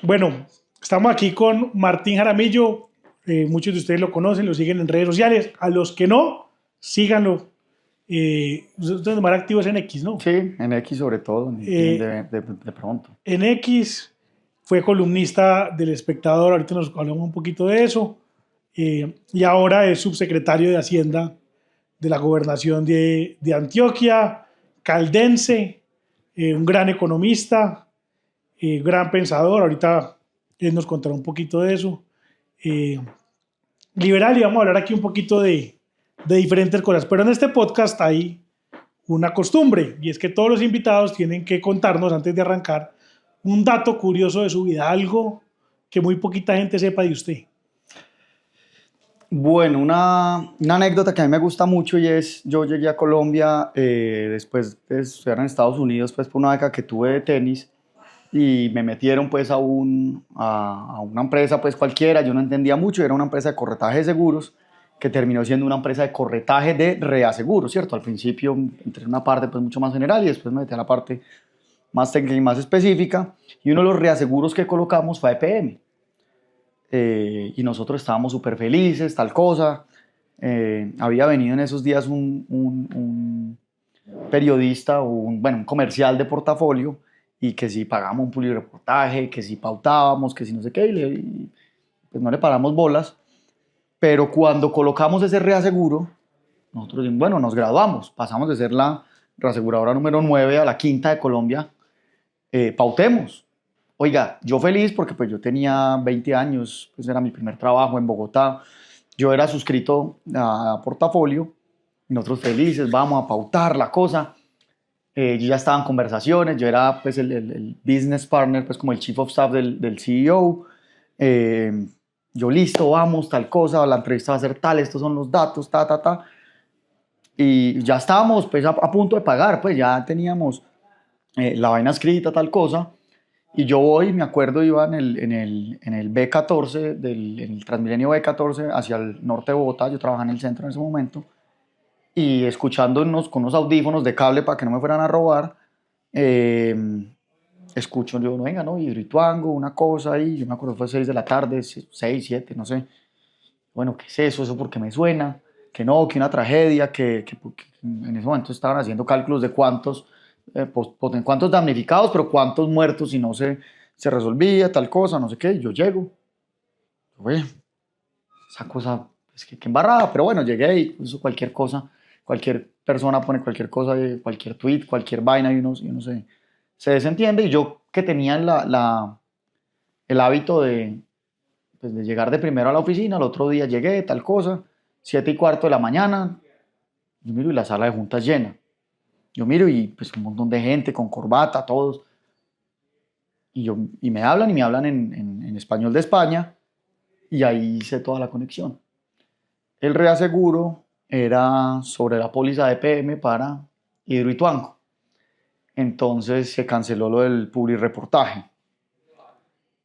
Bueno, estamos aquí con Martín Jaramillo. Muchos de ustedes lo conocen, lo siguen en redes sociales. A los que no, síganlo. Ustedes más activos en X, ¿no? Sí, en X sobre todo, en LinkedIn Eh, de pronto. en X fue columnista del Espectador, ahorita nos hablamos un poquito de eso. Y ahora es subsecretario de Hacienda de la gobernación de Antioquia, caldense, un gran economista, gran pensador. Ahorita él nos contará un poquito de eso. Eh, Liberal, y vamos a hablar aquí un poquito de diferentes cosas. Pero en este podcast hay una costumbre, y es que todos los invitados tienen que contarnos, antes de arrancar, un dato curioso de su vida, algo que muy poquita gente sepa de usted. Bueno, una anécdota que a mí me gusta mucho y es, yo llegué a Colombia después de estudiar en Estados Unidos, pues por una beca que tuve de tenis y me metieron pues a una empresa pues cualquiera, yo no entendía mucho, era una empresa de corretaje de seguros que terminó siendo una empresa de corretaje de reaseguros, ¿cierto? Al principio entré en una parte pues mucho más general y después me metí a la parte más técnica y más específica y uno de los reaseguros que colocamos fue EPM. Y nosotros estábamos súper felices, tal cosa. Había venido en esos días un periodista, un comercial de portafolio, y que si pagamos un publireportaje, que si pautábamos, que si no sé qué, y pues no le paramos bolas. Pero cuando colocamos ese reaseguro, nosotros dijimos, bueno, nos graduamos, pasamos de ser la reaseguradora número 9 a la quinta de Colombia, pautemos. Oiga, yo feliz porque pues yo tenía 20 años, pues era mi primer trabajo en Bogotá, yo era suscrito a Portafolio, y nosotros felices, vamos a pautar la cosa. Yo ya estaba en conversaciones, yo era pues el business partner, pues como el chief of staff del CEO. Eh, yo listo, vamos, tal cosa, la entrevista va a ser tal, estos son los datos, ta, ta, ta. Y ya estábamos pues a punto de pagar, pues ya teníamos la vaina escrita, tal cosa. Y yo voy, me acuerdo, iba en el B14, en el Transmilenio B14 hacia el norte de Bogotá, yo trabajaba en el centro en ese momento, y escuchándonos con unos audífonos de cable para que no me fueran a robar, eh, escucho yo, no, venga, no, Hidroituango, una cosa ahí, yo me acuerdo fue 6 de la tarde, 6, 7, no sé. Bueno, ¿qué es eso? ¿Eso por qué me suena? Que no, que una tragedia, que en ese momento estaban haciendo cálculos de cuántos damnificados, pero cuántos muertos si no se resolvía tal cosa, no sé qué. Y yo llego, oye, esa cosa, es que embarrada, pero bueno, llegué y puso cualquier cosa, cualquier persona pone cualquier cosa, cualquier tweet, cualquier vaina y uno se desentiende. Y yo que tenía el hábito pues, de llegar de primero a la oficina, el otro día llegué, tal cosa, 7:15 de la mañana, yo miro y la sala de juntas llena. Yo miro y pues un montón de gente con corbata, todos. Y me hablan en español de España, y ahí hice toda la conexión. El reaseguro era sobre la póliza de PM para Hidroituango. Entonces se canceló lo del publireportaje.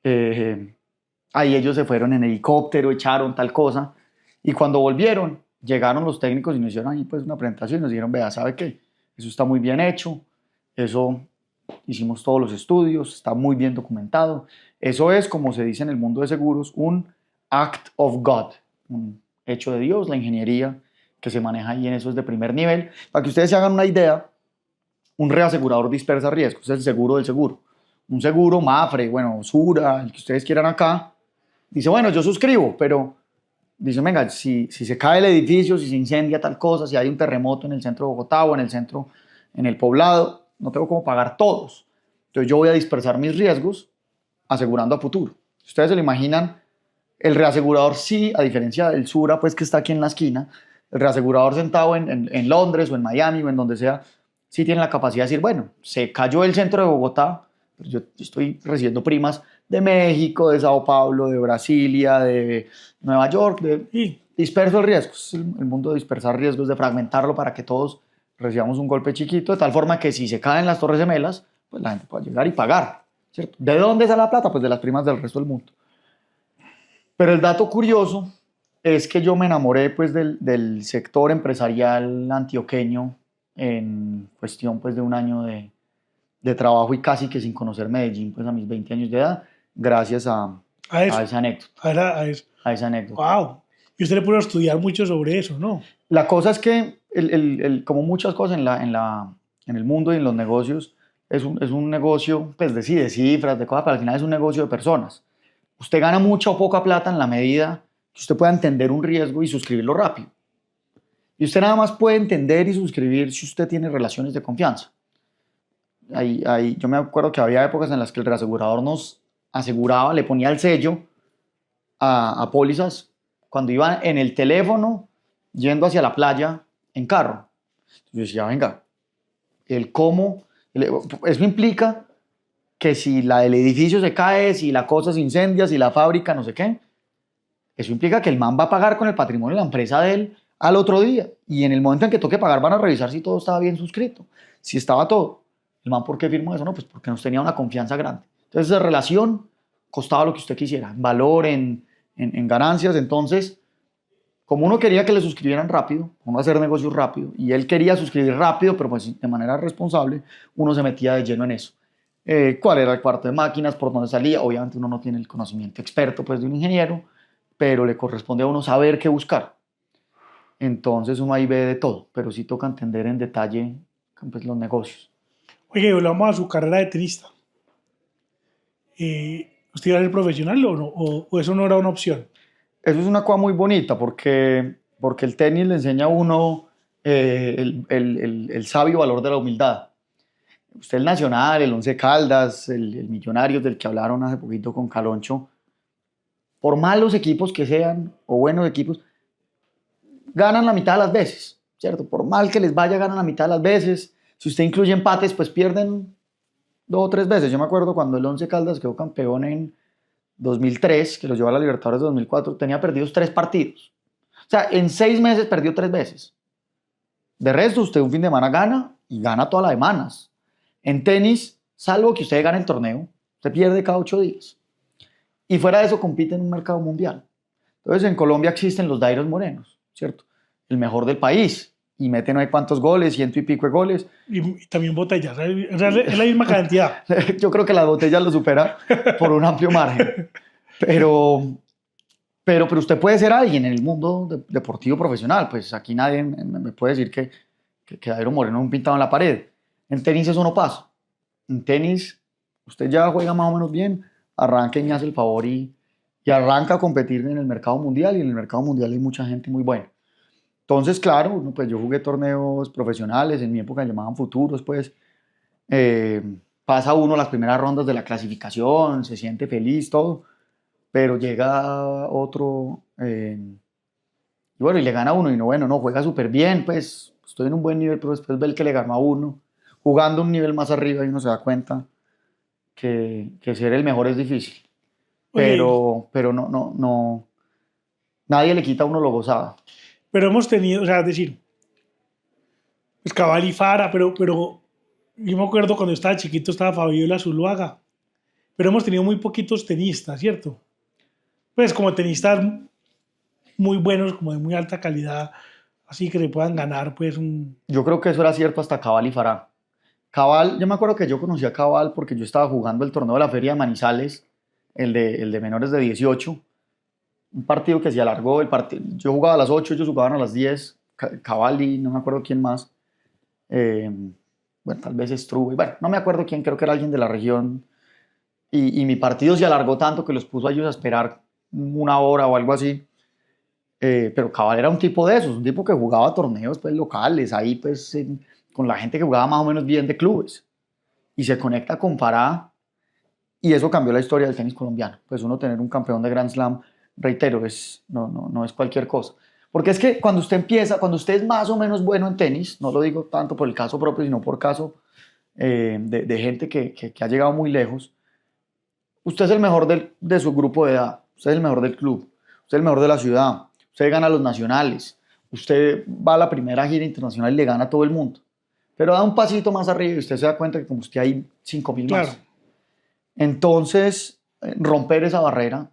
Eh, Ahí ellos se fueron en helicóptero, echaron tal cosa. Y cuando volvieron, llegaron los técnicos y nos hicieron ahí pues una presentación y nos dijeron, vea, ¿sabe qué? Eso está muy bien hecho, eso hicimos todos los estudios, está muy bien documentado. Eso es, como se dice en el mundo de seguros, un act of God, un hecho de Dios, la ingeniería que se maneja ahí en eso es de primer nivel. Para que ustedes se hagan una idea, un reasegurador dispersa riesgos, es el seguro del seguro. Un seguro, Mafre, bueno, Sura, el que ustedes quieran acá, dice, bueno, yo suscribo, pero dice, venga, si se cae el edificio, si se incendia tal cosa, si hay un terremoto en el centro de Bogotá o en el centro, en el poblado, no tengo cómo pagar todos. Entonces yo voy a dispersar mis riesgos asegurando a futuro. Ustedes se lo imaginan, el reasegurador sí, a diferencia del Sura, pues que está aquí en la esquina, el reasegurador sentado en Londres o en Miami o en donde sea, sí tiene la capacidad de decir, bueno, se cayó el centro de Bogotá, pero yo estoy recibiendo primas de México, de Sao Paulo, de Brasilia, de Nueva York, y disperso el riesgo. Es el mundo de dispersar riesgos, de fragmentarlo para que todos recibamos un golpe chiquito, de tal forma que si se caen las Torres Gemelas, pues la gente pueda llegar y pagar, ¿cierto? ¿De dónde sale la plata? Pues de las primas del resto del mundo. Pero el dato curioso es que yo me enamoré pues del sector empresarial antioqueño en cuestión pues de un año de trabajo y casi que sin conocer Medellín pues a mis 20 años de edad. gracias A eso. a esa anécdota. A eso. A esa anécdota. Wow. Y usted le pudo estudiar mucho sobre eso, ¿no? La cosa es que, como muchas cosas en el mundo y en los negocios, es un negocio pues, de cifras, de cosas, pero al final es un negocio de personas. Usted gana mucha o poca plata en la medida que usted pueda entender un riesgo y suscribirlo rápido. Y usted nada más puede entender y suscribir si usted tiene relaciones de confianza. Yo me acuerdo que había épocas en las que el reasegurador nos aseguraba, le ponía el sello a pólizas cuando iba en el teléfono yendo hacia la playa en carro. Yo decía, venga, el cómo, eso implica que si el edificio se cae, si la cosa se incendia, si la fábrica no sé qué, eso implica que el man va a pagar con el patrimonio de la empresa de él al otro día. Y en el momento en que toque pagar van a revisar si todo estaba bien suscrito, si estaba todo. El man, ¿por qué firmó eso? No, pues porque nos tenía una confianza grande. Entonces, esa relación costaba lo que usted quisiera, en valor, en ganancias. Entonces, como uno quería que le suscribieran rápido, uno hacer negocios rápido, y él quería suscribir rápido, pero pues de manera responsable, uno se metía de lleno en eso. ¿Cuál era el cuarto de máquinas? ¿Por dónde salía? Obviamente uno no tiene el conocimiento experto pues, de un ingeniero, pero le corresponde a uno saber qué buscar. Entonces uno ahí ve de todo, pero sí toca entender en detalle pues, los negocios. Oye, volvamos a su carrera de tenista. ¿Usted iba a ser profesional o no? ¿O eso no era una opción? Eso es una cosa muy bonita porque el tenis le enseña a uno el sabio valor de la humildad. Usted el Nacional, el Once Caldas, el Millonarios del que hablaron hace poquito con Caloncho, por malos equipos que sean o buenos equipos, ganan la mitad de las veces, ¿cierto? Por mal que les vaya, ganan la mitad de las veces. Si usted incluye empates, pues pierden 2 o 3 veces. Yo me acuerdo cuando el Once Caldas quedó campeón en 2003, que lo llevó a la Libertadores de 2004, tenía perdidos 3 partidos. O sea, en 6 meses perdió 3 veces. De resto, usted un fin de semana gana y gana todas las semanas. En tenis, salvo que usted gane el torneo, usted pierde cada 8 días. Y fuera de eso, compite en un mercado mundial. Entonces, en Colombia existen los Dairos Morenos, ¿cierto? El mejor del país. Y mete no hay cuántos goles, 100 y pico de goles. Y también botellas. Es la misma cantidad. Yo creo que las botellas lo supera por un amplio margen. Pero usted puede ser alguien en el mundo deportivo profesional. Pues aquí nadie me puede decir que Dairo Moreno es un pintado en la pared. En tenis eso no pasa. En tenis usted ya juega más o menos bien, arranca y me hace el favor y arranca a competir en el mercado mundial, y en el mercado mundial hay mucha gente muy buena. Entonces, claro, pues yo jugué torneos profesionales, en mi época llamaban futuros, pues pasa uno las primeras rondas de la clasificación, se siente feliz, todo, pero llega otro y bueno, y le gana a uno y no juega súper bien, pues estoy en un buen nivel, pero después ve el que le ganó a uno, jugando un nivel más arriba y uno se da cuenta que ser el mejor es difícil. Pero no, nadie le quita a uno lo gozado. Pero hemos tenido, o sea, es decir, pues Cabal y Fara, pero yo me acuerdo cuando estaba chiquito estaba Fabiola Zuluaga, pero hemos tenido muy poquitos tenistas, ¿cierto? Pues como tenistas muy buenos, como de muy alta calidad, así que le puedan ganar, pues un... Yo creo que eso era cierto hasta Cabal y Farah. Cabal, yo me acuerdo que yo conocí a Cabal porque yo estaba jugando el torneo de la Feria de Manizales, el de menores de 18, un partido que se alargó, yo jugaba a las 8, ellos jugaban a las 10, Cabal y no me acuerdo quién más, bueno, tal vez Struve, bueno, no me acuerdo quién, creo que era alguien de la región, y mi partido se alargó tanto que los puso a ellos a esperar 1 hora o algo así, pero Cabal era un tipo de esos, un tipo que jugaba torneos pues, locales, ahí pues con la gente que jugaba más o menos bien de clubes, y se conecta con Farah, y eso cambió la historia del tenis colombiano. Pues uno tener un campeón de Grand Slam, reitero, no es cualquier cosa. Porque es que cuando usted empieza, cuando usted es más o menos bueno en tenis, no lo digo tanto por el caso propio, sino por caso de gente que ha llegado muy lejos, usted es el mejor de su grupo de edad, usted es el mejor del club, usted es el mejor de la ciudad, usted gana los nacionales, usted va a la primera gira internacional y le gana a todo el mundo. Pero da un pasito más arriba y usted se da cuenta que como usted hay 5.000 Claro. más. Entonces, romper esa barrera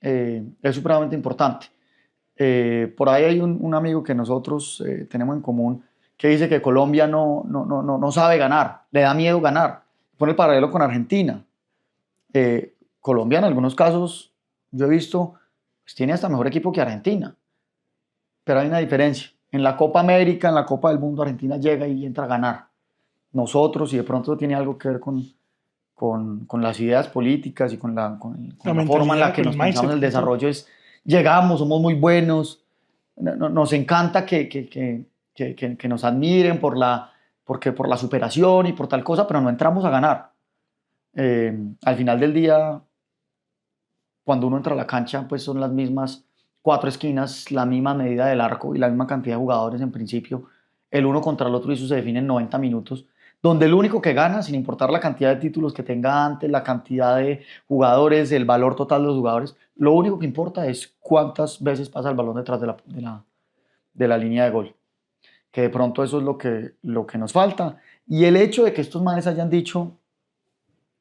es supremamente importante. Por ahí hay un amigo que nosotros tenemos en común que dice que Colombia no sabe ganar, le da miedo ganar. Pone el paralelo con Argentina. Colombia en algunos casos, yo he visto, pues tiene hasta mejor equipo que Argentina, pero hay una diferencia. En la Copa América, en la Copa del Mundo, Argentina llega y entra a ganar. Nosotros, y de pronto tiene algo que ver con las ideas políticas y con la forma en la mentalidad, que con el nos pensamos mindset, el con todo. desarrollo, es llegamos, somos muy buenos, nos encanta que nos admiren por la superación y por tal cosa, pero no entramos a ganar. Al final del día, cuando uno entra a la cancha, pues son las mismas cuatro esquinas, la misma medida del arco y la misma cantidad de jugadores en principio, el uno contra el otro, y eso se define en 90 minutos, donde el único que gana, sin importar la cantidad de títulos que tenga antes, la cantidad de jugadores, el valor total de los jugadores, lo único que importa es cuántas veces pasa el balón detrás de la línea de gol, que de pronto eso es lo que nos falta. Y el hecho de que estos manes hayan dicho,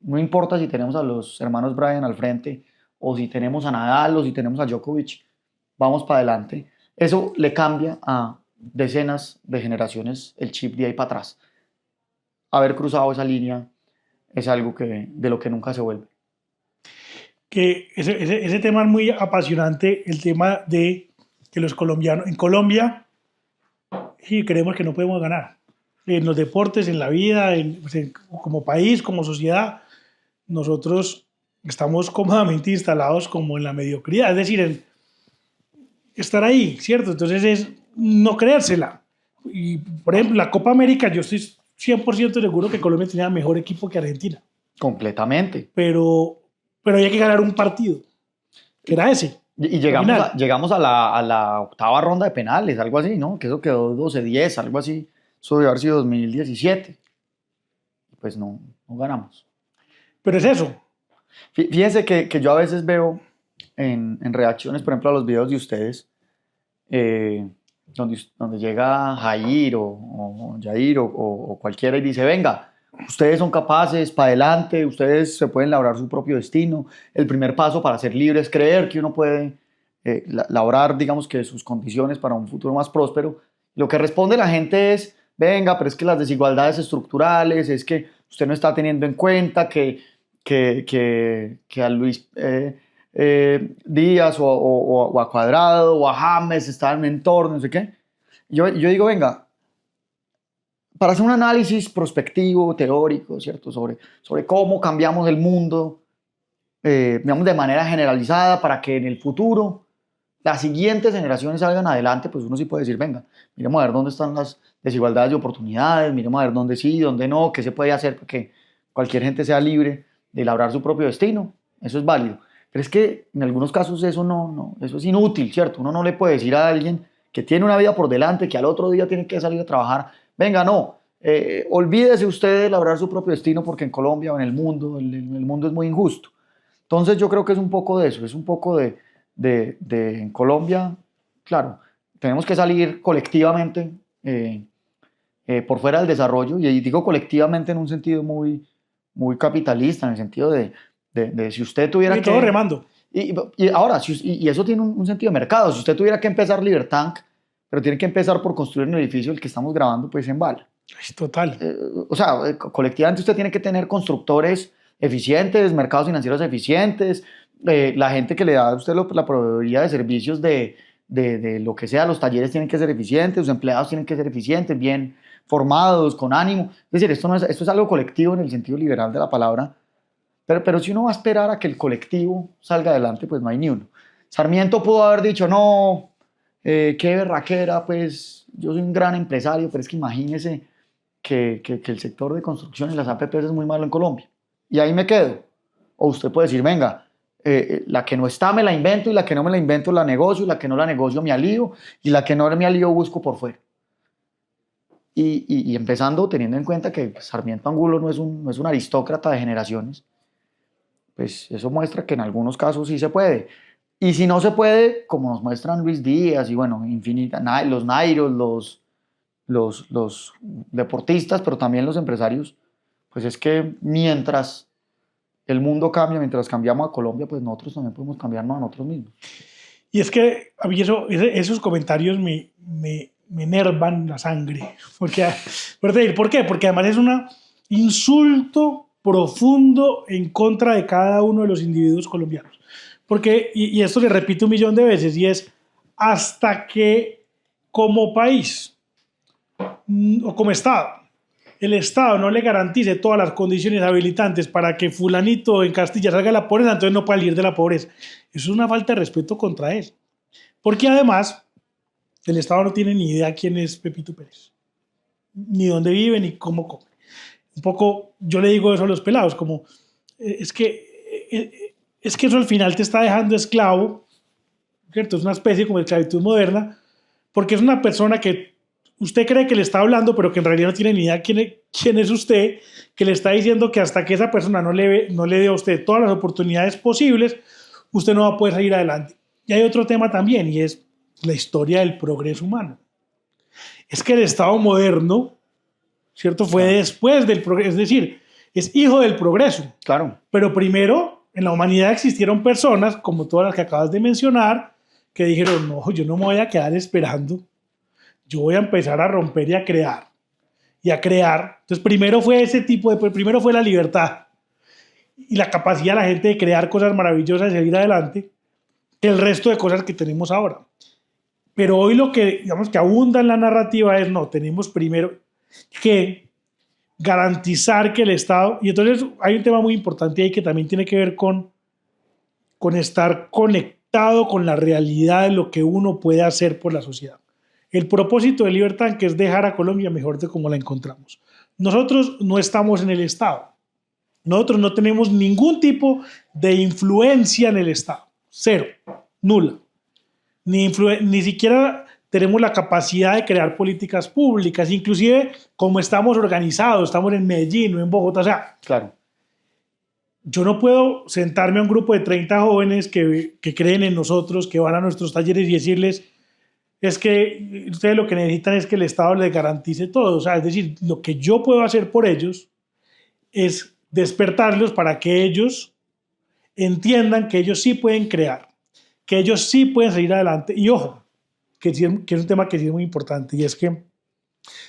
no importa si tenemos a los hermanos Bryan al frente, o si tenemos a Nadal, o si tenemos a Djokovic, vamos para adelante. Eso le cambia a decenas de generaciones el chip de ahí para atrás. Haber cruzado esa línea es algo de lo que nunca se vuelve. Que ese tema es muy apasionante, el tema de que los colombianos, en Colombia, sí, creemos que no podemos ganar. En los deportes, en la vida, como país, como sociedad, nosotros estamos cómodamente instalados como en la mediocridad, es decir, en estar ahí, ¿cierto? Entonces es no creérsela. Y, por ejemplo, la Copa América, yo estoy 100% seguro que Colombia tenía mejor equipo que Argentina, Completamente. pero había que ganar un partido, que era ese, Y la final. llegamos a la octava ronda de penales, algo así, ¿no? Que eso quedó 12-10, algo así. Eso debe haber sido 2017. Pues no ganamos. Pero es eso. Fíjense que yo a veces veo en reacciones, por ejemplo, a los videos de ustedes, donde llega Jair o Jair o cualquiera y dice, venga, ustedes son capaces, para adelante, ustedes se pueden labrar su propio destino. El primer paso para ser libre es creer que uno puede labrar, digamos, que sus condiciones para un futuro más próspero. Lo que responde la gente es, venga, pero es que las desigualdades estructurales, es que usted no está teniendo en cuenta que a Luis Díaz o a Cuadrado o a James está en un entorno, no sé qué. Yo digo, venga, para hacer un análisis prospectivo, teórico, ¿cierto? Sobre cómo cambiamos el mundo, digamos, de manera generalizada para que en el futuro las siguientes generaciones salgan adelante, pues uno sí puede decir, venga, miremos a ver dónde están las desigualdades de oportunidades, miremos a ver dónde sí, dónde no, qué se puede hacer para que cualquier gente sea libre de labrar su propio destino. Eso es válido. Pero es que en algunos casos eso es inútil, ¿cierto? Uno no le puede decir a alguien que tiene una vida por delante, que al otro día tiene que salir a trabajar, venga, no, olvídese usted de labrar su propio destino porque en Colombia o en el mundo es muy injusto. Entonces yo creo que es un poco de eso, es un poco de en Colombia, claro, tenemos que salir colectivamente por fuera del desarrollo, y digo colectivamente en un sentido muy capitalista, en el sentido de si usted tuviera Y todo que... remando. Y ahora, y eso tiene un sentido de mercado, si usted tuviera que empezar Libertank, pero tiene que empezar por construir un edificio el que estamos grabando, pues en Val. Total. O sea, colectivamente usted tiene que tener constructores eficientes, mercados financieros eficientes, la gente que le da a usted la proveeduría de servicios de lo que sea, los talleres tienen que ser eficientes, los empleados tienen que ser eficientes, bien formados, con ánimo. Es decir, esto es algo colectivo en el sentido liberal de la palabra, pero si uno va a esperar a que el colectivo salga adelante, pues no hay ni uno. Sarmiento pudo haber dicho, no, qué berraquera, pues yo soy un gran empresario, pero es que imagínese que el sector de construcción y las APPs es muy malo en Colombia. Y ahí me quedo. O usted puede decir, venga, la que no está me la invento, y la que no me la invento la negocio, y la que no la negocio me alío, y la que no me alío busco por fuera. Y empezando teniendo en cuenta que Sarmiento Angulo no es un aristócrata de generaciones, pues eso muestra que en algunos casos sí se puede. Y si no se puede, como nos muestran Luis Díaz y bueno, los Nairos, los deportistas, pero también los empresarios, pues es que mientras el mundo cambia, mientras cambiamos a Colombia, pues nosotros también podemos cambiarnos a nosotros mismos. Y es que a mí esos comentarios me enervan la sangre. ¿Por qué? Porque además es un insulto profundo en contra de cada uno de los individuos colombianos. Porque, y esto le repito 1.000.000 de veces, y es hasta que como país o como Estado, el Estado no le garantice todas las condiciones habilitantes para que fulanito en Castilla salga de la pobreza, entonces no puede salir de la pobreza. Eso es una falta de respeto contra él. Porque además, el Estado no tiene ni idea quién es Pepito Pérez, ni dónde vive, ni cómo come. Un poco, yo le digo eso a los pelados, como, es que eso al final te está dejando esclavo, ¿cierto? Es una especie como de esclavitud moderna, porque es una persona que usted cree que le está hablando, pero que en realidad no tiene ni idea quién es usted, que le está diciendo que hasta que esa persona no le dé a usted todas las oportunidades posibles, usted no va a poder salir adelante. Y hay otro tema también, y es la historia del progreso humano. Es que el Estado moderno, ¿cierto? Fue después del progreso, es decir, es hijo del progreso. Claro. Pero primero, en la humanidad existieron personas, como todas las que acabas de mencionar, que dijeron, no, yo no me voy a quedar esperando, yo voy a empezar a romper y a crear. Y a crear. Entonces, primero fue primero fue la libertad y la capacidad de la gente de crear cosas maravillosas y seguir adelante, que el resto de cosas que tenemos ahora. Pero hoy lo que, digamos, que abunda en la narrativa es, no, tenemos primero que garantizar que el Estado, y entonces hay un tema muy importante ahí que también tiene que ver con estar conectado con la realidad de lo que uno puede hacer por la sociedad. El propósito de Libertad, que es dejar a Colombia mejor de como la encontramos. Nosotros no estamos en el Estado. Nosotros no tenemos ningún tipo de influencia en el Estado. Cero. Nula. Ni siquiera tenemos la capacidad de crear políticas públicas, inclusive como estamos organizados, estamos en Medellín o en Bogotá, o sea, Claro. yo no puedo sentarme a un grupo de 30 jóvenes que creen en nosotros, que van a nuestros talleres y decirles, es que ustedes lo que necesitan es que el Estado les garantice todo, o sea, es decir, lo que yo puedo hacer por ellos es despertarlos para que ellos entiendan que ellos sí pueden crear, que ellos sí pueden salir adelante. Y ojo, que es un tema que sí es muy importante, y es que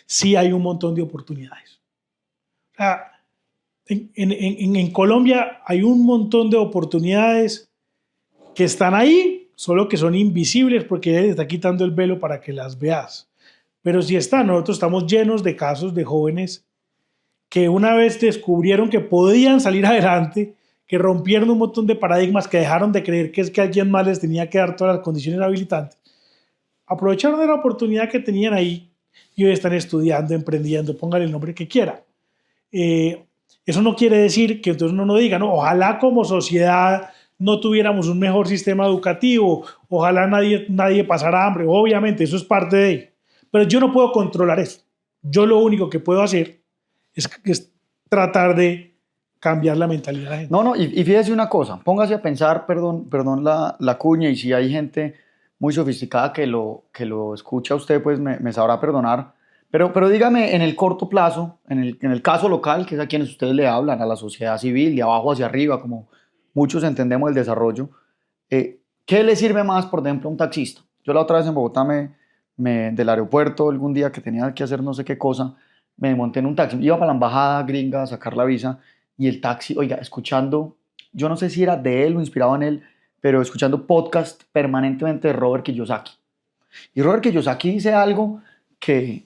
sí hay un montón de oportunidades. O sea, en Colombia hay un montón de oportunidades que están ahí, solo que son invisibles porque él está quitando el velo para que las veas. Pero sí están, nosotros estamos llenos de casos de jóvenes que una vez descubrieron que podían salir adelante, que rompieron un montón de paradigmas, que dejaron de creer que es que alguien más les tenía que dar todas las condiciones habilitantes, aprovecharon de la oportunidad que tenían ahí y hoy están estudiando, emprendiendo, póngale el nombre que quiera. Eso no quiere decir que entonces uno no diga, no, ojalá como sociedad no tuviéramos un mejor sistema educativo, ojalá nadie pasara hambre, obviamente eso es parte de ello, pero yo no puedo controlar eso. Yo lo único que puedo hacer es tratar de cambiar la mentalidad de la gente. No, y fíjese una cosa, póngase a pensar, perdón la cuña, y si hay gente muy sofisticada que lo escucha a usted, pues me sabrá perdonar, pero dígame, en el corto plazo, en el caso local, que es a quienes ustedes le hablan, a la sociedad civil, de abajo hacia arriba, como muchos entendemos el desarrollo, ¿qué le sirve más, por ejemplo, a un taxista? Yo la otra vez en Bogotá, del aeropuerto, algún día que tenía que hacer no sé qué cosa, me monté en un taxi, iba para la embajada gringa a sacar la visa, y el taxi, oiga, escuchando, yo no sé si era de él o inspirado en él, pero escuchando podcast permanentemente de Robert Kiyosaki. Y Robert Kiyosaki dice algo que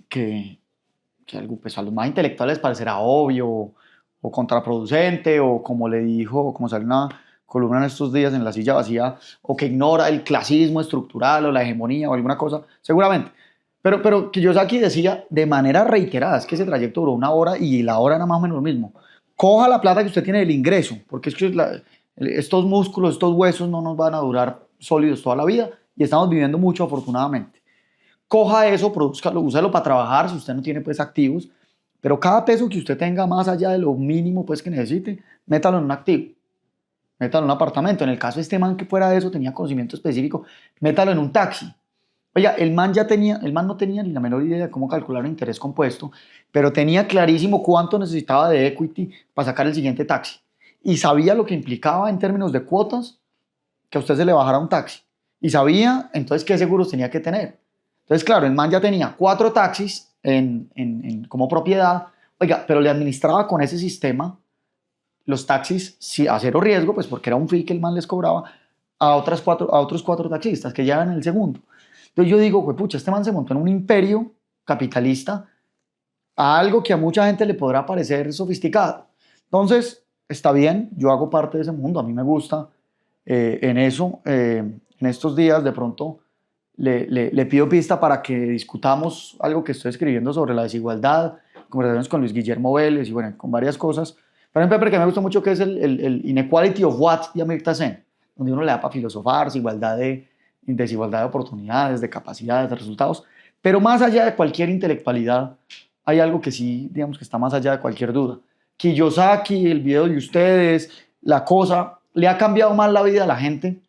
algo, pues, a los más intelectuales parecerá obvio o contraproducente, o como le dijo, como salió una columna en estos días en La Silla Vacía, o que ignora el clasismo estructural o la hegemonía o alguna cosa, seguramente. Pero Kiyosaki decía de manera reiterada, es que ese trayecto duró 1 hora y la hora era más o menos lo mismo. Coja la plata que usted tiene del ingreso, porque es que estos músculos, estos huesos no nos van a durar sólidos toda la vida y estamos viviendo mucho afortunadamente. Coja eso, produzcalo, úsalo para trabajar si usted no tiene pues activos, pero cada peso que usted tenga más allá de lo mínimo pues que necesite, métalo en un activo, métalo en un apartamento. En el caso de este man que fuera de eso, tenía conocimiento específico, métalo en un taxi. Oiga, el man no tenía ni la menor idea de cómo calcular un interés compuesto, pero tenía clarísimo cuánto necesitaba de equity para sacar el siguiente taxi. Y sabía lo que implicaba en términos de cuotas que a usted se le bajara un taxi. Y sabía entonces qué seguros tenía que tener. Entonces, claro, el man ya tenía 4 taxis como propiedad, oiga, pero le administraba con ese sistema los taxis sí, a cero riesgo, pues porque era un fee que el man les cobraba a otros cuatro taxistas que llevan el segundo. Entonces yo digo, pues pucha, este man se montó en un imperio capitalista a algo que a mucha gente le podrá parecer sofisticado. Entonces, está bien, yo hago parte de ese mundo, a mí me gusta en eso. En estos días de pronto le pido pista para que discutamos algo que estoy escribiendo sobre la desigualdad, conversaciones con Luis Guillermo Vélez y bueno, con varias cosas. Por ejemplo, porque me gusta mucho que es el Inequality of What de Amartya Sen, donde uno le da para filosofar, desigualdad de oportunidades, de capacidades, de resultados, pero más allá de cualquier intelectualidad, hay algo que sí, digamos que está más allá de cualquier duda. Kiyosaki, el video de ustedes, la cosa, le ha cambiado más la vida a la gente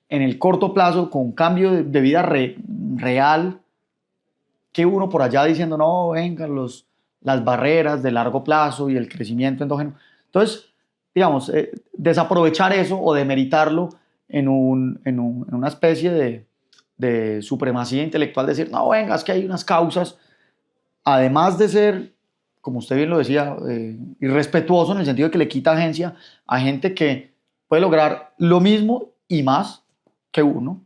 en el corto plazo con cambio de vida real que uno por allá diciendo, no, vengan las barreras de largo plazo y el crecimiento endógeno. Entonces, digamos, desaprovechar eso o demeritarlo en una especie de supremacía intelectual, decir, no, venga, es que hay unas causas, además de ser, como usted bien lo decía, irrespetuoso en el sentido de que le quita agencia a gente que puede lograr lo mismo y más que uno.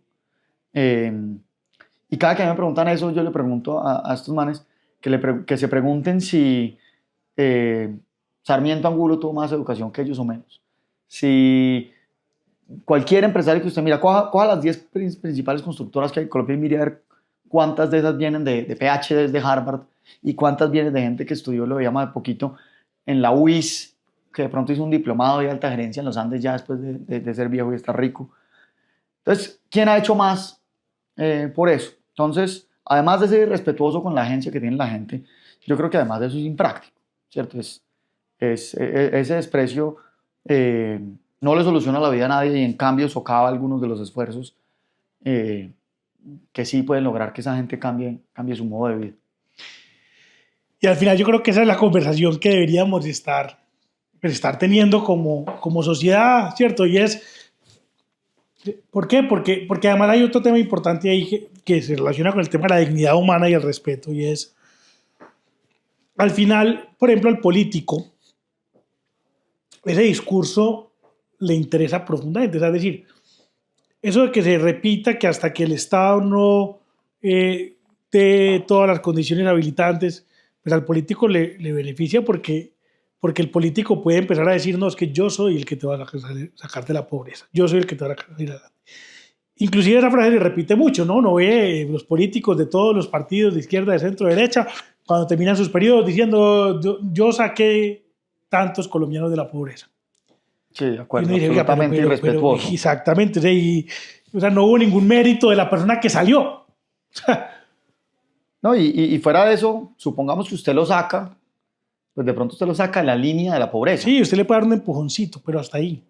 Y cada que me preguntan eso, yo le pregunto a estos manes que se pregunten si Sarmiento Angulo tuvo más educación que ellos o menos. Si cualquier empresario que usted mira, coja las 10 principales constructoras que hay en Colombia y mire a ver cuántas de esas vienen de PhDs de Harvard y cuántas vienen de gente que estudió, lo veíamos de poquito, en la UIS, que de pronto hizo un diplomado de alta gerencia en los Andes ya después de ser viejo y estar rico. Entonces, ¿quién ha hecho más por eso? Entonces, además de ser irrespetuoso con la agencia que tiene la gente, yo creo que además de eso es impráctico, ¿cierto? Ese desprecio no le soluciona la vida a nadie y en cambio socava algunos de los esfuerzos que sí pueden lograr que esa gente cambie su modo de vida. Y al final yo creo que esa es la conversación que deberíamos estar teniendo como sociedad, ¿cierto? Y es, ¿por qué? Porque además hay otro tema importante ahí que se relaciona con el tema de la dignidad humana y el respeto, y es, al final, por ejemplo, al político, ese discurso le interesa profundamente, es decir, eso de que se repita que hasta que el Estado no dé todas las condiciones habilitantes, pues al político le beneficia porque el político puede empezar a decir, no, es que yo soy el que te va a sacar de la pobreza, yo soy el que te va a sacar de la... Inclusive esa frase se repite mucho, ¿no? Uno ve los políticos de todos los partidos de izquierda, de centro, de derecha, cuando terminan sus periodos diciendo, yo saqué tantos colombianos de la pobreza. Sí, de acuerdo, dice, absolutamente irrespetuoso. Exactamente, o sea, no hubo ningún mérito de la persona que salió. No, y fuera de eso, supongamos que usted lo saca, pues de pronto usted lo saca de la línea de la pobreza. Sí, usted le puede dar un empujoncito, pero hasta ahí.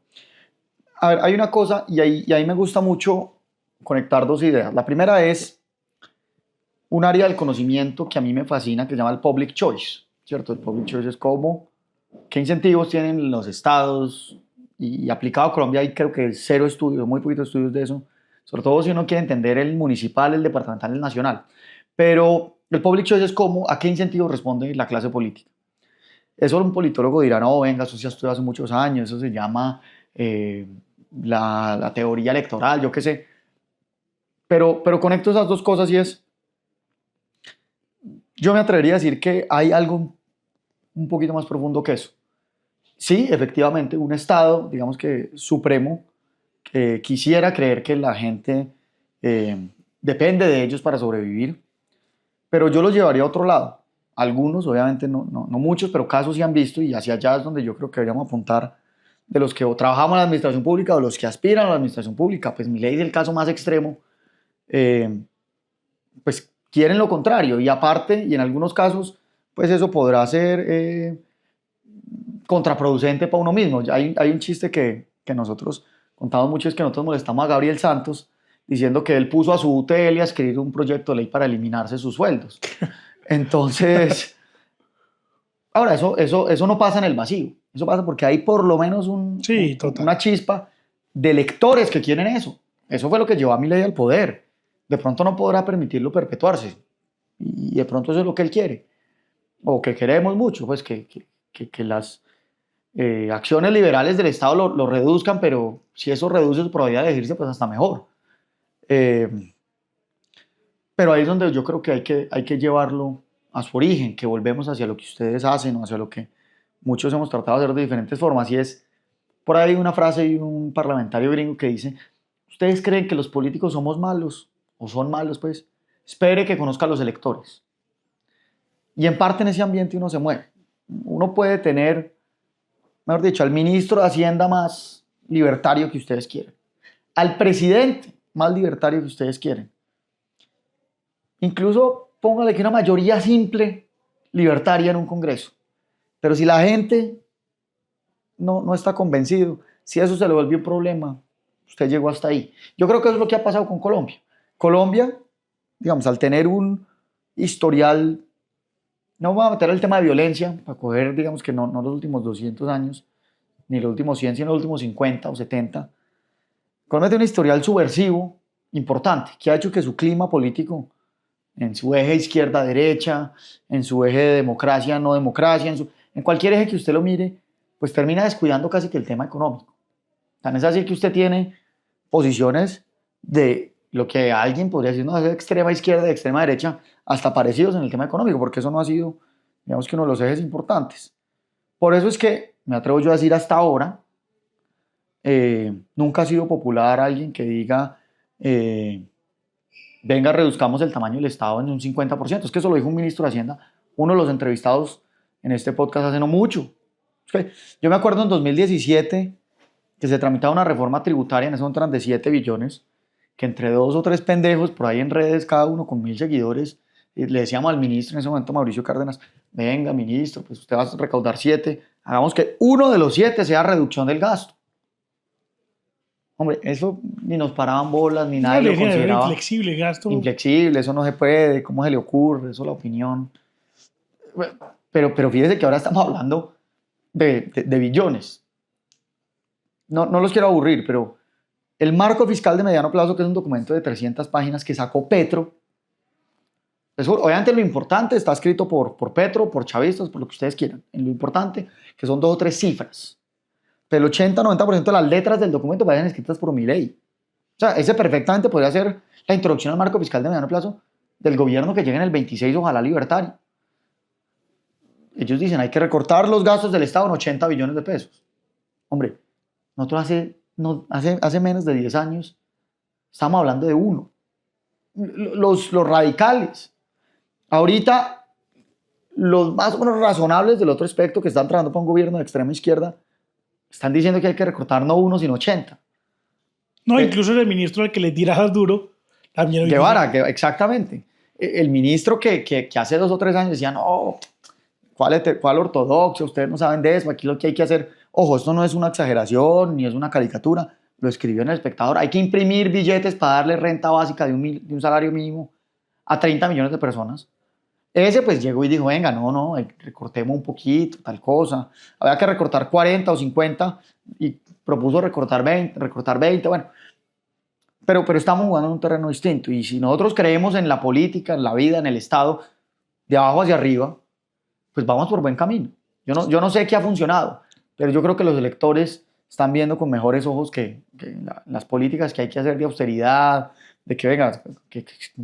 A ver, hay una cosa, y ahí me gusta mucho conectar dos ideas. La primera es un área del conocimiento que a mí me fascina, que se llama el public choice, ¿cierto? El public choice es como, qué incentivos tienen los estados, y aplicado a Colombia hay creo que cero estudios, muy poquitos estudios de eso, sobre todo si uno quiere entender el municipal, el departamental, el nacional. Pero el public choice es como, ¿a qué incentivos responde la clase política? Eso un politólogo dirá, no, venga, eso se ha estudiado hace muchos años, eso se llama la teoría electoral, yo qué sé. Pero conecto esas dos cosas y es, yo me atrevería a decir que hay algo un poquito más profundo que eso. Sí, efectivamente, un Estado, digamos que supremo, quisiera creer que la gente depende de ellos para sobrevivir, pero yo los llevaría a otro lado. Algunos, obviamente no muchos, pero casos sí han visto y hacia allá es donde yo creo que deberíamos apuntar de los que o trabajamos en la administración pública o los que aspiran a la administración pública. Pues Milei es el caso más extremo, pues quieren lo contrario y aparte, y en algunos casos, pues eso podrá ser contraproducente para uno mismo. Hay un chiste que nosotros contamos mucho, es que nosotros molestamos a Gabriel Santos diciendo que él puso a su UTL a escribir un proyecto de ley para eliminarse sus sueldos. Entonces, ahora, eso no pasa en el vacío. Eso pasa porque hay por lo menos una chispa de electores que quieren eso. Eso fue lo que llevó a Milei al poder. De pronto no podrá permitirlo perpetuarse. Y de pronto eso es lo que él quiere. O que queremos mucho, pues que acciones liberales del Estado lo reduzcan, pero si eso reduce su probabilidad de elegirse, pues hasta mejor. Pero ahí es donde yo creo que hay que llevarlo a su origen, que volvemos hacia lo que ustedes hacen o hacia lo que muchos hemos tratado de hacer de diferentes formas. Y es, por ahí una frase de un parlamentario gringo que dice: ¿ustedes creen que los políticos somos malos o son malos? Pues espere que conozca a los electores. Y en parte en ese ambiente uno se mueve. Uno puede tener, mejor dicho, al ministro de Hacienda más libertario que ustedes quieran, al presidente más libertario que ustedes quieren, incluso póngale que una mayoría simple libertaria en un congreso. Pero si la gente no está convencido, si eso se le vuelve un problema, usted llegó hasta ahí. Yo creo que eso es lo que ha pasado con Colombia. Colombia, digamos, al tener un historial, no voy a meter el tema de violencia, para coger, digamos que no los últimos 200 años, ni los últimos 100, sino los últimos 50 o 70. Colombia tiene un historial subversivo importante, que ha hecho que su clima político, en su eje izquierda-derecha, en su eje de democracia-no democracia, en cualquier eje que usted lo mire, pues termina descuidando casi que el tema económico. Tan es así que usted tiene posiciones de lo que alguien podría decir, no, de extrema izquierda, de extrema derecha, hasta parecidos en el tema económico, porque eso no ha sido, digamos que uno de los ejes importantes. Por eso es que, me atrevo yo a decir hasta ahora, nunca ha sido popular alguien que diga, venga, reduzcamos el tamaño del Estado en un 50%. Es que eso lo dijo un ministro de Hacienda, uno de los entrevistados en este podcast hace no mucho. Yo me acuerdo en 2017 que se tramitaba una reforma tributaria, en ese momento eran de 7 billones, que entre 2 o 3 pendejos por ahí en redes, cada uno con 1000 seguidores, le decíamos al ministro en ese momento, Mauricio Cárdenas: venga, ministro, pues usted va a recaudar 7, hagamos que uno de los 7 sea reducción del gasto. Hombre, eso ni nos paraban bolas, ni nadie lo consideraba. Inflexible, gasto. Inflexible, eso no se puede, ¿cómo se le ocurre? Eso es la opinión. Pero fíjese que ahora estamos hablando de billones. No los quiero aburrir, pero el marco fiscal de mediano plazo, que es un documento de 300 páginas que sacó Petro, eso, obviamente lo importante está escrito por Petro, por chavistas, por lo que ustedes quieran. En lo importante, que son 2 o 3 cifras. Pero el 80-90% de las letras del documento vayan escritas por Milei. O sea, ese perfectamente podría ser la introducción al marco fiscal de mediano plazo del gobierno que llegue en el 26, ojalá libertario. Ellos dicen, hay que recortar los gastos del Estado en 80 billones de pesos. Hombre, nosotros hace menos de 10 años estamos hablando de 1. Los radicales. Ahorita, los más o menos razonables del otro espectro que están trabajando para un gobierno de extrema izquierda están diciendo que hay que recortar no 1, sino 80. No, incluso el ministro al que le tiras duro también. Guevara, exactamente. El ministro que hace 2 o 3 años decía, no, ¿cuál ortodoxia? Ustedes no saben de eso, aquí lo que hay que hacer. Ojo, esto no es una exageración, ni es una caricatura, lo escribió en El Espectador. Hay que imprimir billetes para darle renta básica de un salario mínimo a 30 millones de personas. Ese pues llegó y dijo, venga, no, recortemos un poquito, tal cosa. Había que recortar 40 o 50 y propuso recortar 20, bueno. Pero estamos jugando en un terreno distinto. Y si nosotros creemos en la política, en la vida, en el Estado, de abajo hacia arriba, pues vamos por buen camino. Yo no sé qué ha funcionado, pero yo creo que los electores están viendo con mejores ojos que las políticas que hay que hacer de austeridad, de que venga,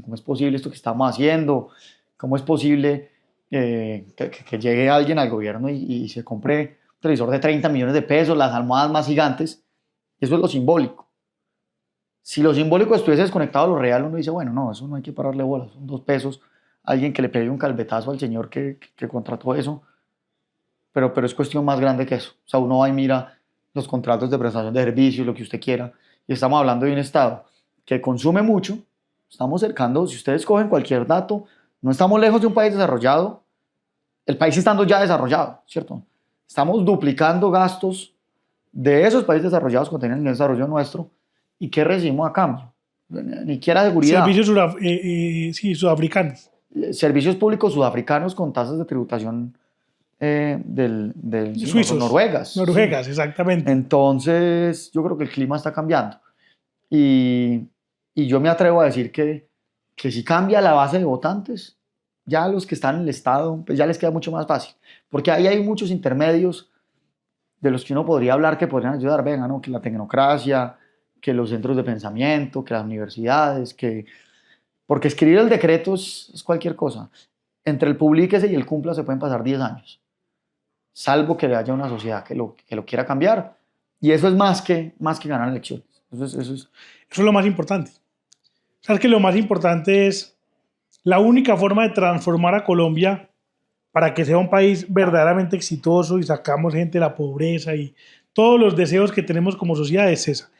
¿cómo es posible esto que estamos haciendo? ¿Cómo es posible que llegue alguien al gobierno y se compre un televisor de 30 millones de pesos, las almohadas más gigantes? Eso es lo simbólico. Si lo simbólico estuviese desconectado de lo real, uno dice, bueno, no, eso no hay que pararle bolas, son 2 pesos, alguien que le pegue un calvetazo al señor que contrató eso, pero es cuestión más grande que eso. O sea, uno va y mira los contratos de prestación de servicios, lo que usted quiera, y estamos hablando de un Estado que consume mucho, estamos cercando, si ustedes cogen cualquier dato, no estamos lejos de un país desarrollado, el país estando ya desarrollado, ¿cierto? Estamos duplicando gastos de esos países desarrollados que tienen el desarrollo nuestro. ¿Y qué recibimos a cambio? Ni siquiera seguridad. Servicios sudafricanos. Servicios públicos sudafricanos con tasas de tributación suizos. Noruegas. Noruegas, sí. Exactamente. Entonces, yo creo que el clima está cambiando. Y yo me atrevo a decir que si cambia la base de votantes, ya los que están en el Estado, pues ya les queda mucho más fácil. Porque ahí hay muchos intermedios de los que uno podría hablar que podrían ayudar, venga, ¿no? Que la tecnocracia, que los centros de pensamiento, que las universidades, porque escribir el decreto es cualquier cosa. Entre el publíquese y el cumpla se pueden pasar 10 años, salvo que haya una sociedad que lo quiera cambiar. Y eso es más que ganar elecciones. Eso es lo más importante. ¿Sabes que lo más importante es la única forma de transformar a Colombia para que sea un país verdaderamente exitoso y sacamos gente de la pobreza y todos los deseos que tenemos como sociedad es esa?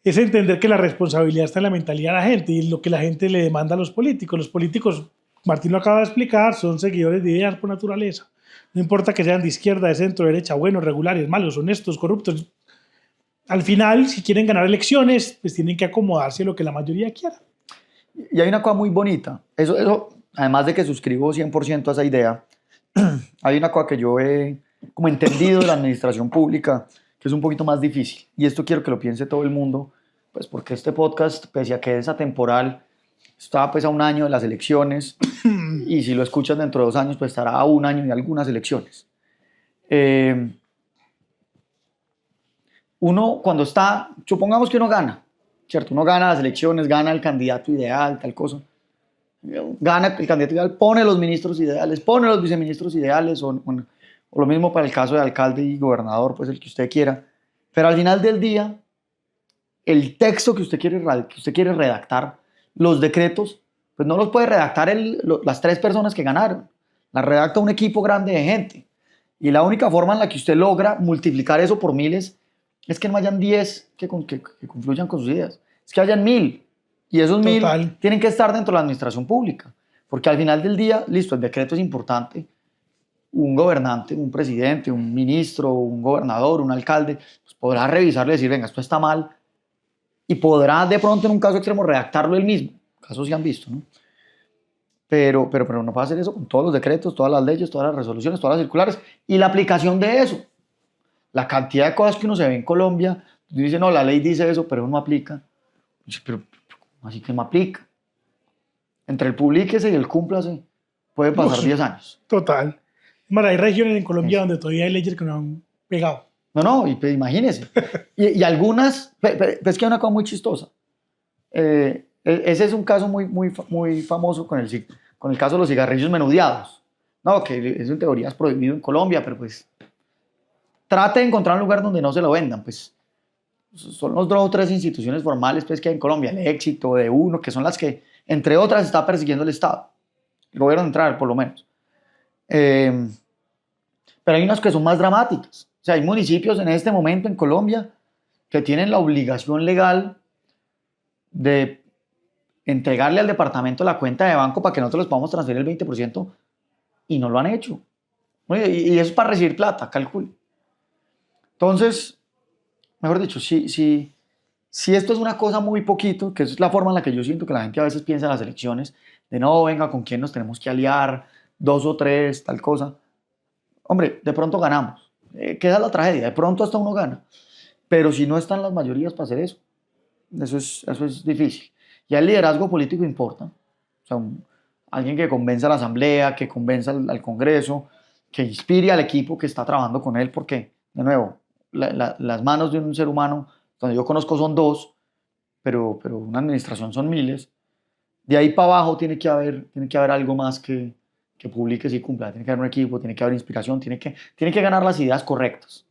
Es entender que la responsabilidad está en la mentalidad de la gente y lo que la gente le demanda a los políticos. Los políticos, Martín lo acaba de explicar, son seguidores de ideas por naturaleza. No importa que sean de izquierda, de centro, de derecha, buenos, regulares, malos, honestos, corruptos. Al final, si quieren ganar elecciones, pues tienen que acomodarse a lo que la mayoría quiera. Y hay una cosa muy bonita. Eso, además de que suscribo 100% a esa idea, hay una cosa que yo he como entendido de la administración pública que es un poquito más difícil. Y esto quiero que lo piense todo el mundo, pues porque este podcast, pese a que es atemporal, está pues a un año de las elecciones y si lo escuchas dentro de 2 años, pues estará a un año de algunas elecciones. Uno cuando está, supongamos que uno gana, ¿cierto? Uno gana las elecciones, gana el candidato ideal, tal cosa. Gana el candidato ideal, pone los ministros ideales, pone los viceministros ideales, o lo mismo para el caso de alcalde y gobernador, pues el que usted quiera. Pero al final del día, el texto que usted quiere redactar, los decretos, pues no los puede redactar las 3 personas que ganaron. Las redacta un equipo grande de gente. Y la única forma en la que usted logra multiplicar eso por miles es que no hayan 10 que confluyan con sus ideas. Es que hayan 1000. Y esos 1000 tienen que estar dentro de la administración pública. Porque al final del día, listo, el decreto es importante. Un gobernante, un presidente, un ministro, un gobernador, un alcalde, pues podrá revisarlo y decir, venga, esto está mal. Y podrá de pronto en un caso extremo redactarlo él mismo. Casos se han visto, ¿no? Pero no puede hacer eso con todos los decretos, todas las leyes, todas las resoluciones, todas las circulares y la aplicación de eso. La cantidad de cosas que uno se ve en Colombia, dice, no, la ley dice eso, pero no aplica. Pero así que no aplica. Entre el publíquese y el cúmplase pueden pasar 10 años. Total. Bueno, hay regiones en Colombia donde todavía hay leyes que no han pegado. No, y pues, imagínese. y algunas, es que hay una cosa muy chistosa. Ese es un caso muy famoso con el caso de los cigarrillos menudeados. No, que eso en teoría es prohibido en Colombia, pero pues trate de encontrar un lugar donde no se lo vendan. Pues son los 2 o 3 instituciones formales pues, que hay en Colombia, el Éxito, de uno, que son las que, entre otras, está persiguiendo el Estado. El gobierno central, por lo menos. Pero hay unas que son más dramáticas. O sea, hay municipios en este momento en Colombia que tienen la obligación legal de entregarle al departamento la cuenta de banco para que nosotros les podamos transferir el 20% y no lo han hecho. Y eso es para recibir plata, calcule. Entonces, mejor dicho, si esto es una cosa muy poquito, que es la forma en la que yo siento que la gente a veces piensa en las elecciones, de no, venga, ¿con quién nos tenemos que aliar? 2 o 3, tal cosa. Hombre, de pronto ganamos. Que esa es la tragedia, de pronto hasta uno gana. Pero si no están las mayorías para hacer eso es difícil. Ya el liderazgo político importa. O sea, alguien que convenza a la asamblea, que convenza al Congreso, que inspire al equipo que está trabajando con él, porque, de nuevo, las manos de un ser humano, donde yo conozco son 2, pero una administración son miles. De ahí para abajo tiene que haber algo más que publique y cumpla. Tiene que haber un equipo, tiene que haber inspiración, tiene que ganar las ideas correctas.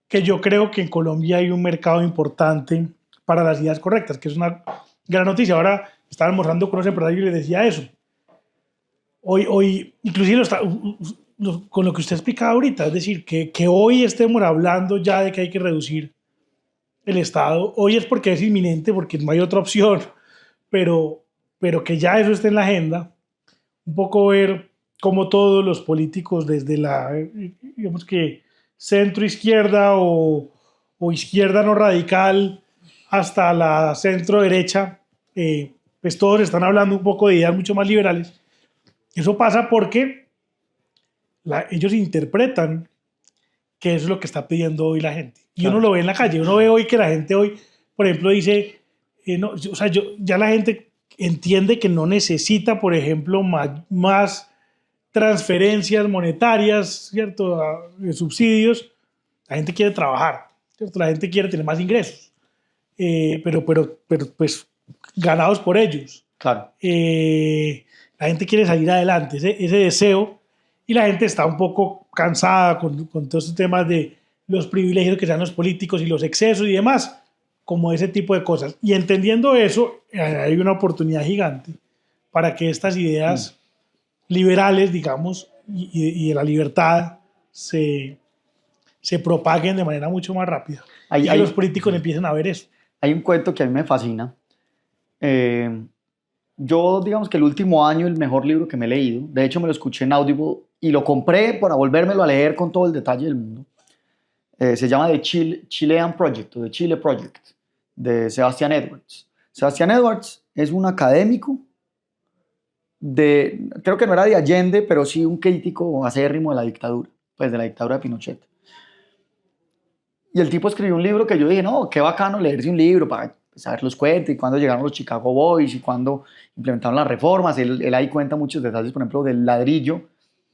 Que yo creo que en Colombia hay un mercado importante para las ideas correctas, que es una gran noticia. Ahora estaba almorzando con unos empresarios y les decía eso. Hoy inclusive con lo que usted explicaba ahorita, es decir, que hoy estemos hablando ya de que hay que reducir el Estado, hoy es porque es inminente, porque no hay otra opción, pero que ya eso esté en la agenda, un poco ver cómo todos los políticos desde la, digamos que centro izquierda o izquierda no radical hasta la centro derecha, pues todos están hablando un poco de ideas mucho más liberales. Eso pasa porque ellos interpretan que eso es lo que está pidiendo hoy la gente. Y uno lo ve en la calle, uno ve hoy que la gente hoy, por ejemplo, dice, o sea, ya la gente entiende que no necesita, por ejemplo, más transferencias monetarias, ¿cierto?, de subsidios, La gente quiere trabajar, ¿cierto? La gente quiere tener más ingresos, pero pues ganados por ellos. Claro. La gente quiere salir adelante, ese deseo, y la gente está un poco cansada con todos estos temas de los privilegios que dan los políticos y los excesos y demás, como ese tipo de cosas. Y entendiendo eso, hay una oportunidad gigante para que estas ideas liberales, digamos, y de la libertad se propaguen de manera mucho más rápida. Y que los políticos empiecen a ver eso. Hay un cuento que a mí me fascina. Yo, digamos que el último año, el mejor libro que me he leído, de hecho me lo escuché en Audible y lo compré para volvérmelo a leer con todo el detalle del mundo. Se llama The Chilean Project, o The Chile Project, de Sebastian Edwards. Sebastian Edwards es un académico creo que no era de Allende, pero sí un crítico acérrimo de la dictadura, pues de la dictadura de Pinochet. Y el tipo escribió un libro que yo dije, no, qué bacano leerse un libro para saber los cuentos y cuándo llegaron los Chicago Boys y cuándo implementaron las reformas. Él ahí cuenta muchos detalles, por ejemplo, del ladrillo,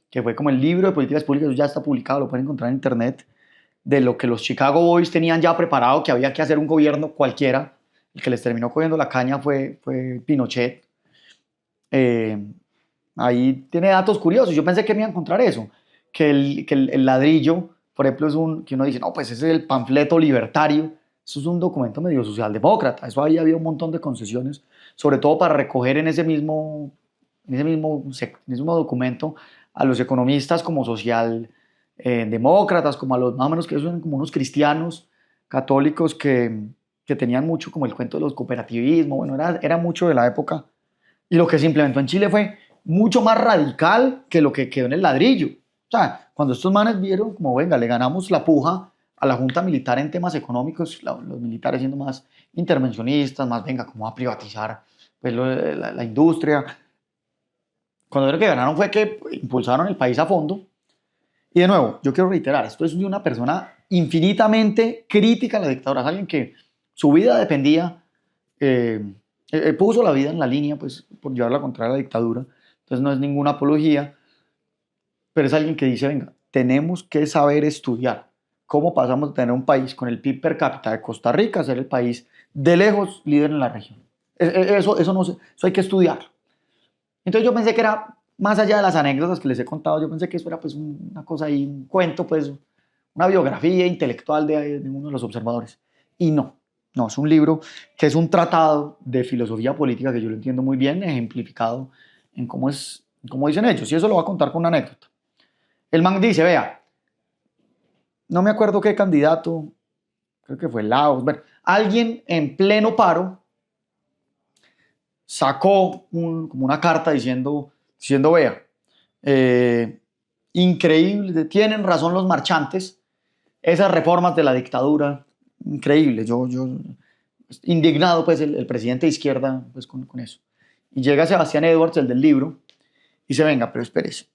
que fue como el libro de políticas públicas, ya está publicado, lo pueden encontrar en internet, de lo que los Chicago Boys tenían ya preparado, que había que hacer un gobierno cualquiera. El que les terminó cogiendo la caña fue Pinochet. Ahí tiene datos curiosos. Yo pensé que me iba a encontrar eso, que el ladrillo, por ejemplo, que uno dice, no, pues ese es el panfleto libertario. Eso es un documento medio socialdemócrata. Eso ahí había un montón de concesiones, sobre todo para recoger en ese mismo documento a los economistas como socialdemócratas, como a los más o menos que son como unos cristianos católicos que tenían mucho como el cuento de los cooperativismos. Bueno, era mucho de la época. Y lo que se implementó en Chile fue mucho más radical que lo que quedó en el ladrillo. O sea, cuando estos manes vieron como, venga, le ganamos la puja a la junta militar en temas económicos, los militares siendo más intervencionistas, más, venga, como a privatizar pues, la industria. Cuando vieron que ganaron fue que impulsaron el país a fondo. Y de nuevo, yo quiero reiterar, esto es de una persona infinitamente crítica a la dictadura, es alguien que su vida dependía, puso la vida en la línea pues, por llevarla contra la dictadura, entonces no es ninguna apología, pero es alguien que dice, venga, tenemos que saber estudiar cómo pasamos de tener un país con el PIB per cápita de Costa Rica a ser el país de lejos líder en la región. Eso hay que estudiar. Entonces yo pensé que era, más allá de las anécdotas que les he contado, yo pensé que eso era pues una cosa ahí, un cuento, pues una biografía intelectual de uno de los observadores. Y no, es un libro que es un tratado de filosofía política que yo lo entiendo muy bien, ejemplificado en cómo dicen ellos. Y eso lo voy a contar con una anécdota. El man dice, vea, no me acuerdo qué candidato, creo que fue Laos, bueno, alguien en pleno paro sacó como una carta diciendo vea, increíble, tienen razón los marchantes, esas reformas de la dictadura, increíble, yo indignado pues el presidente de izquierda pues con eso. Y llega Sebastián Edwards, el del libro, y dice, venga, pero espérese,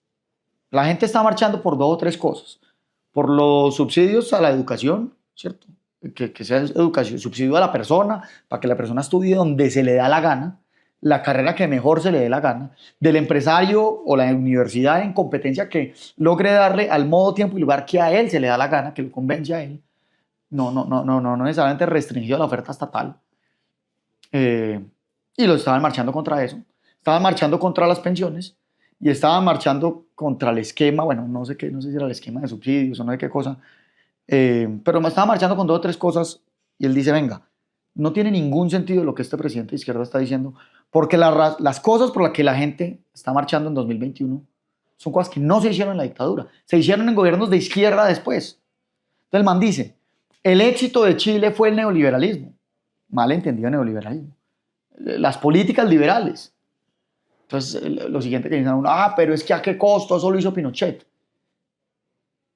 la gente está marchando por dos o tres cosas, por los subsidios a la educación, ¿cierto? Que sea educación, subsidio a la persona, para que la persona estudie donde se le da la gana, la carrera que mejor se le dé la gana, del empresario o la universidad en competencia que logre darle al modo, tiempo y lugar que a él se le da la gana, que lo convence a él, no necesariamente restringido a la oferta estatal. Y lo estaban marchando contra eso, estaban marchando contra las pensiones y estaban marchando contra el esquema, bueno, no sé si era el esquema de subsidios o no sé qué cosa, pero me estaba marchando con dos o tres cosas y él dice, venga, no tiene ningún sentido lo que este presidente de izquierda está diciendo, porque las cosas por las que la gente está marchando en 2021 son cosas que no se hicieron en la dictadura, se hicieron en gobiernos de izquierda después. Entonces el man dice, el éxito de Chile fue el neoliberalismo, mal entendido neoliberalismo, las políticas liberales. Entonces lo siguiente que dicen, pero es que a qué costo, eso lo hizo Pinochet.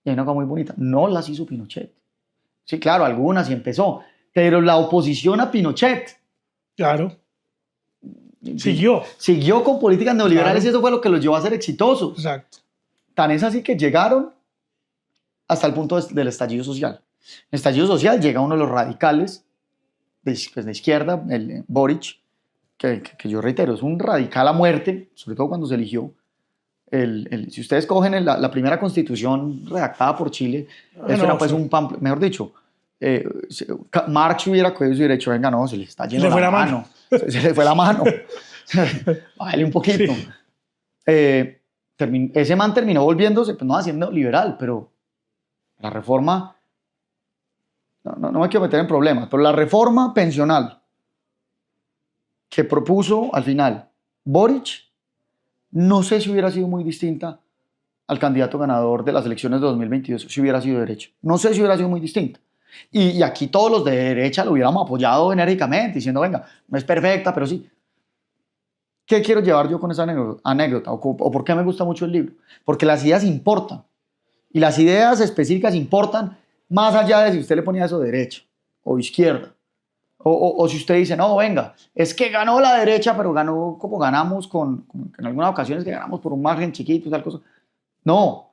Y hay una cosa muy bonita, no las hizo Pinochet. Sí, claro, algunas y empezó, pero la oposición a Pinochet. Claro. Siguió con políticas neoliberales, claro. Y eso fue lo que los llevó a ser exitosos. Exacto. Tan es así que llegaron hasta el punto del estallido social. El estallido social llega uno de los radicales de izquierda, el Boric, que yo reitero, es un radical a muerte, sobre todo cuando se eligió. Si ustedes cogen la primera constitución redactada por Chile, eso era pues un pamphlet, mejor dicho, Marx hubiera cogido su derecho, venga, no, se le está yendo la mano. Se le fue la mano. Bájale un poquito. Sí. Ese man terminó volviéndose, pues no haciendo liberal, pero la reforma, no me quiero meter en problemas, pero la reforma pensional que propuso al final Boric, no sé si hubiera sido muy distinta al candidato ganador de las elecciones de 2022, si hubiera sido derecho. No sé si hubiera sido muy distinta. Y aquí todos los de derecha lo hubiéramos apoyado enérgicamente, diciendo, venga, no es perfecta, pero sí. ¿Qué quiero llevar yo con esa anécdota? ¿O por qué me gusta mucho el libro? Porque las ideas importan. Y las ideas específicas importan más allá de si usted le ponía eso derecha o izquierda. O si usted dice, no, venga, es que ganó la derecha, pero ganó como ganamos en algunas ocasiones que ganamos por un margen chiquito y tal cosa. No,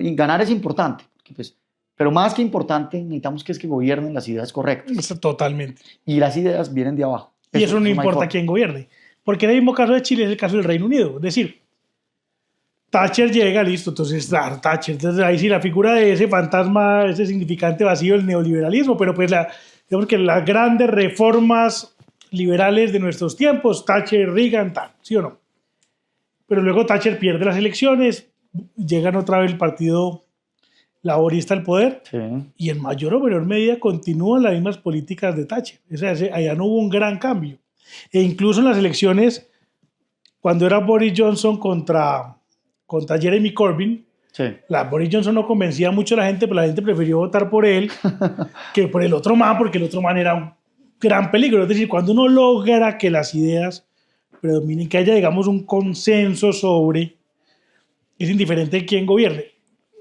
y ganar es importante. Pues, pero más que importante, necesitamos que gobiernen las ideas correctas. Totalmente. Y las ideas vienen de abajo. Y eso no importa quién gobierne. Porque en el mismo caso de Chile es el caso del Reino Unido. Es decir, Thatcher llega, listo, entonces Thatcher. Entonces ahí sí la figura de ese fantasma, ese significante vacío del neoliberalismo, pero pues digamos que las grandes reformas liberales de nuestros tiempos, Thatcher, Reagan, tal, ¿sí o no? Pero luego Thatcher pierde las elecciones, llegan otra vez el partido laborista al poder, sí, y en mayor o menor medida continúan las mismas políticas de Thatcher. O sea, allá no hubo un gran cambio. E incluso en las elecciones, cuando era Boris Johnson contra Jeremy Corbyn, sí, Boris Johnson no convencía mucho a la gente, pero la gente prefirió votar por él que por el otro man, porque el otro man era un gran peligro. Es decir, cuando uno logra que las ideas predominen, que haya, digamos, un consenso sobre, es indiferente de quién gobierne.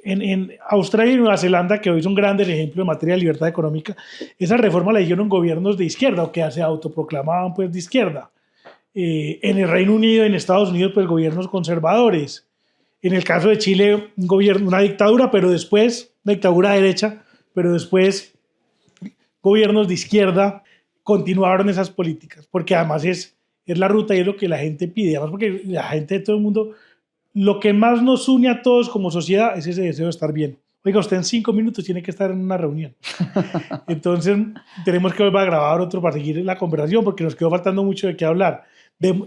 En Australia y Nueva Zelanda, que hoy son grandes ejemplos en materia de libertad económica, esa reforma la hicieron gobiernos de izquierda o que se autoproclamaban pues de izquierda. En el Reino Unido y en Estados Unidos, pues gobiernos conservadores. En el caso de Chile, una dictadura, pero después, una dictadura derecha, pero después gobiernos de izquierda continuaron esas políticas, porque además es la ruta y es lo que la gente pide, además porque la gente de todo el mundo, lo que más nos une a todos como sociedad es ese deseo de estar bien. Oiga, usted en 5 minutos tiene que estar en una reunión. Entonces tenemos que volver a grabar otro para seguir la conversación porque nos quedó faltando mucho de qué hablar.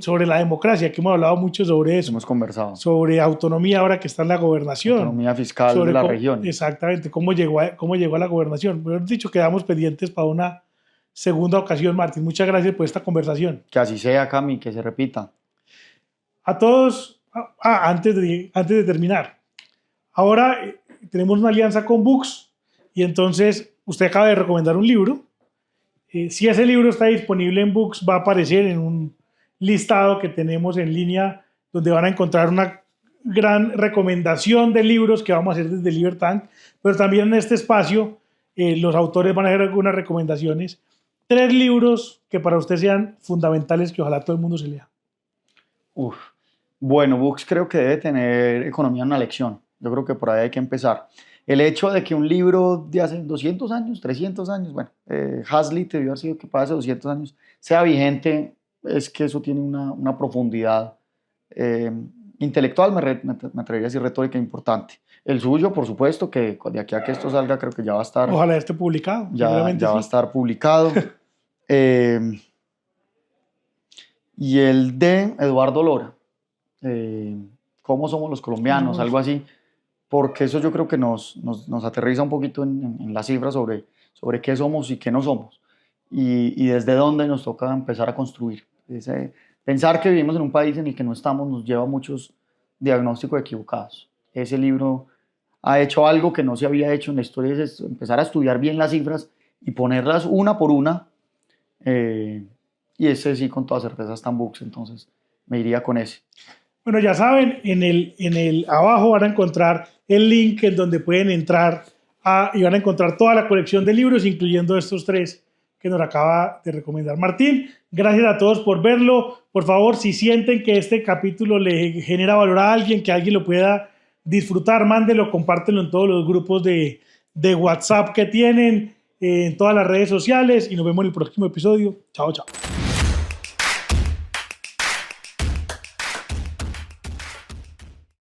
Sobre la democracia, que hemos hablado mucho sobre eso. Hemos conversado. Sobre autonomía ahora que está en la gobernación. Autonomía fiscal de la región. Exactamente, cómo llegó a la gobernación. Pero dicho, quedamos pendientes para una segunda ocasión, Martín. Muchas gracias por esta conversación. Que así sea, Cami, que se repita. A todos, antes de terminar, ahora tenemos una alianza con Books y entonces usted acaba de recomendar un libro. Si ese libro está disponible en Books, va a aparecer en un listado que tenemos en línea donde van a encontrar una gran recomendación de libros que vamos a hacer desde Libertank, pero también en este espacio los autores van a hacer algunas recomendaciones. 3 libros que para usted sean fundamentales que ojalá todo el mundo se lea. Bueno, Books creo que debe tener Economía en una lección. Yo creo que por ahí hay que empezar. El hecho de que un libro de hace 200 años, 300 años, bueno, Hazlitt debió haber sido que para hace 200 años, sea vigente, es que eso tiene una profundidad intelectual, me atrevería a decir retórica importante. El suyo, por supuesto, que de aquí a que esto salga, creo que ya va a estar... Ojalá esté publicado. Ya va a estar publicado. Y el de Eduardo Lora, ¿Cómo somos los colombianos? Algo así, porque eso yo creo que nos aterriza un poquito en las cifras sobre qué somos y qué no somos. Y desde dónde nos toca empezar a construir. Pensar que vivimos en un país en el que no estamos nos lleva a muchos diagnósticos equivocados. Ese libro ha hecho algo que no se había hecho en la historia, es empezar a estudiar bien las cifras y ponerlas una por una. Y ese sí, con toda certeza está en Books, entonces me iría con ese. Bueno, ya saben, en el abajo van a encontrar el link en donde pueden entrar y van a encontrar toda la colección de libros, incluyendo estos 3 que nos acaba de recomendar Martín. Gracias a todos por verlo. Por favor, si sienten que este capítulo le genera valor a alguien, que alguien lo pueda disfrutar, mándenlo, compártenlo en todos los grupos de WhatsApp que tienen, en todas las redes sociales y nos vemos en el próximo episodio. Chao, chao.